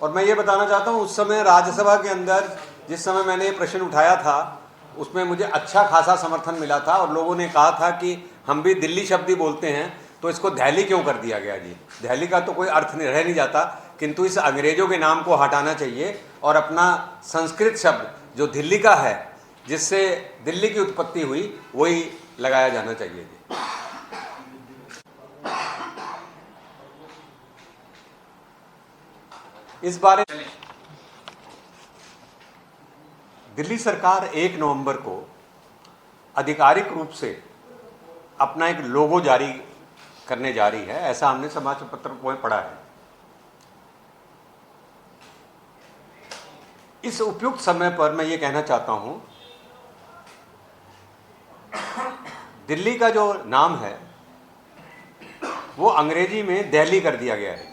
और मैं ये बताना चाहता हूँ, उस समय राज्यसभा के अंदर जिस समय मैंने ये प्रश्न उठाया था उसमें मुझे अच्छा खासा समर्थन मिला था और लोगों ने कहा था कि हम भी दिल्ली शब्द ही बोलते हैं तो इसको दिल्ली क्यों कर दिया गया जी। दिल्ली का तो कोई अर्थ रह नहीं जाता, किंतु इस अंग्रेजों के नाम को हटाना चाहिए और अपना संस्कृत शब्द जो दिल्ली का है, जिससे दिल्ली की उत्पत्ति हुई, वही लगाया जाना चाहिए जी। इस बारे दिल्ली सरकार 1 नवंबर को आधिकारिक रूप से अपना एक लोगो जारी करने जा रही है, ऐसा हमने समाचार पत्र में पढ़ा है। इस उपयुक्त समय पर मैं ये कहना चाहता हूं, दिल्ली का जो नाम है वो अंग्रेजी में दिल्ली कर दिया गया है,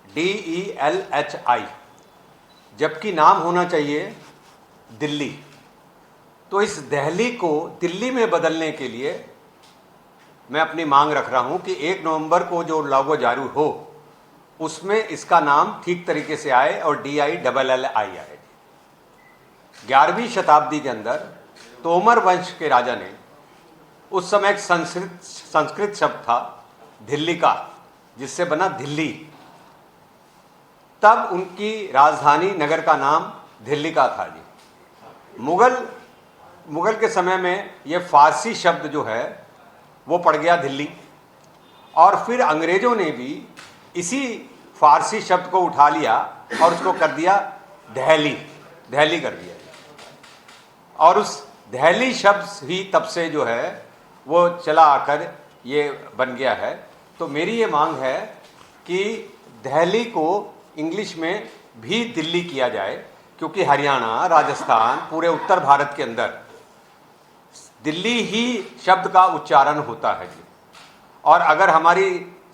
DELHI, जबकि नाम होना चाहिए दिल्ली। तो इस दिल्ली को दिल्ली में बदलने के लिए मैं अपनी मांग रख रहा हूं कि 1 नवंबर को जो लोगो जारी हो उसमें इसका नाम ठीक तरीके से आए और DILLI आए। 11वीं शताब्दी के अंदर तोमर वंश के राजा ने, उस समय एक संस्कृत शब्द था दिल्ली का, जिससे बना दिल्ली, तब उनकी राजधानी नगर का नाम दिल्ली का था जी। मुगल के समय में ये फारसी शब्द जो है वो पड़ गया दिल्ली, और फिर अंग्रेजों ने भी इसी फारसी शब्द को उठा लिया और उसको कर दिया दिल्ली कर दिया, और उस दिल्ली शब्द ही तब से जो है वो चला आकर ये बन गया है। तो मेरी ये मांग है कि दिल्ली को इंग्लिश में भी दिल्ली किया जाए, क्योंकि हरियाणा, राजस्थान, पूरे उत्तर भारत के अंदर दिल्ली ही शब्द का उच्चारण होता है जी। और अगर हमारी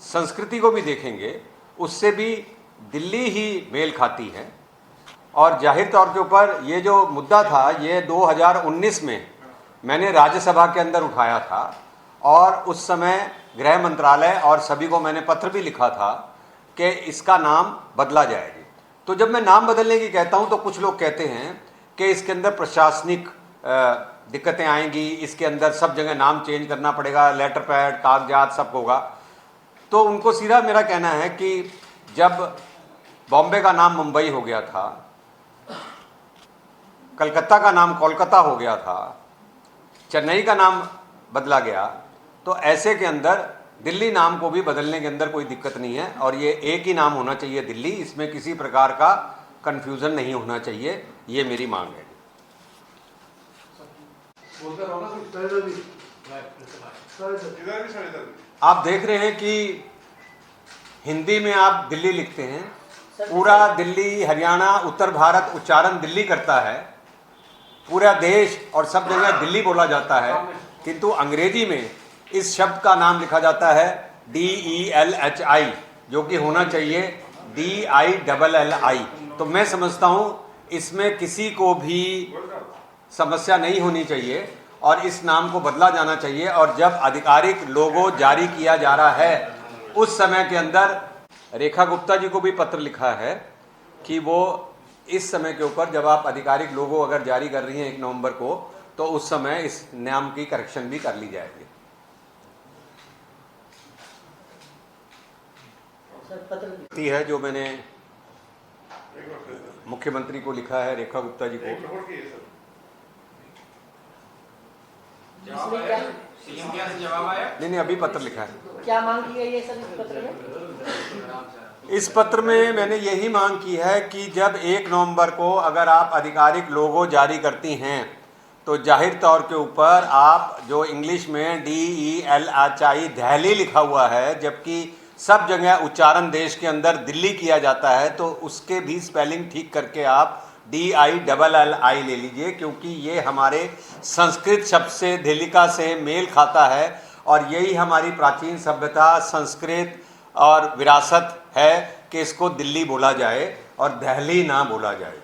संस्कृति को भी देखेंगे उससे भी दिल्ली ही मेल खाती है। और जाहिर तौर के ऊपर ये जो मुद्दा था ये 2019 में मैंने राज्यसभा के अंदर उठाया था, और उस समय गृह मंत्रालय और सभी को मैंने पत्र भी लिखा था कि इसका नाम बदला जाएगी। तो जब मैं नाम बदलने की कहता हूं तो कुछ लोग कहते हैं कि इसके अंदर प्रशासनिक दिक्कतें आएंगी, इसके अंदर सब जगह नाम चेंज करना पड़ेगा, लेटर पैड, कागजात सब होगा। तो उनको सीधा मेरा कहना है कि जब बॉम्बे का नाम मुंबई हो गया था, कलकत्ता का नाम कोलकाता हो गया था, चेन्नई का नाम बदला गया, तो ऐसे के अंदर दिल्ली नाम को भी बदलने के अंदर कोई दिक्कत नहीं है, और ये एक ही नाम होना चाहिए दिल्ली, इसमें किसी प्रकार का कंफ्यूजन नहीं होना चाहिए, ये मेरी मांग है। आप देख रहे हैं कि हिंदी में आप दिल्ली लिखते हैं, पूरा दिल्ली, हरियाणा, उत्तर भारत उच्चारण दिल्ली करता है, पूरा देश और सब जगह दिल्ली बोला जाता है, किंतु अंग्रेजी में इस शब्द का नाम लिखा जाता है DELHI, जो कि होना चाहिए DILLI। तो मैं समझता हूं इसमें किसी को भी समस्या नहीं होनी चाहिए और इस नाम को बदला जाना चाहिए। और जब आधिकारिक लोगो जारी किया जा रहा है उस समय के अंदर रेखा गुप्ता जी को भी पत्र लिखा है कि वो इस समय के ऊपर, जब आप आधिकारिक लोगो अगर जारी कर रही हैं 1 नवंबर को, तो उस समय इस नाम की करेक्शन भी कर ली जाएगी। है जो मैंने मुख्यमंत्री को लिखा है, रेखा गुप्ता जी को। नहीं, अभी पत्र लिखा है। क्या मांग की गई है सर इस पत्र में? इस पत्र में मैंने यही मांग की है कि जब 1 नवंबर को अगर आप आधिकारिक लोगो जारी करती हैं तो जाहिर तौर के ऊपर आप जो इंग्लिश में DELHI दिल्ली लिखा हुआ है, जबकि सब जगह उच्चारण देश के अंदर दिल्ली किया जाता है, तो उसके भी स्पेलिंग ठीक करके आप DILLI ले लीजिए, क्योंकि ये हमारे संस्कृत शब्द से, दिल्लिका से मेल खाता है, और यही हमारी प्राचीन सभ्यता, संस्कृत और विरासत है कि इसको दिल्ली बोला जाए और दिल्ली ना बोला जाए।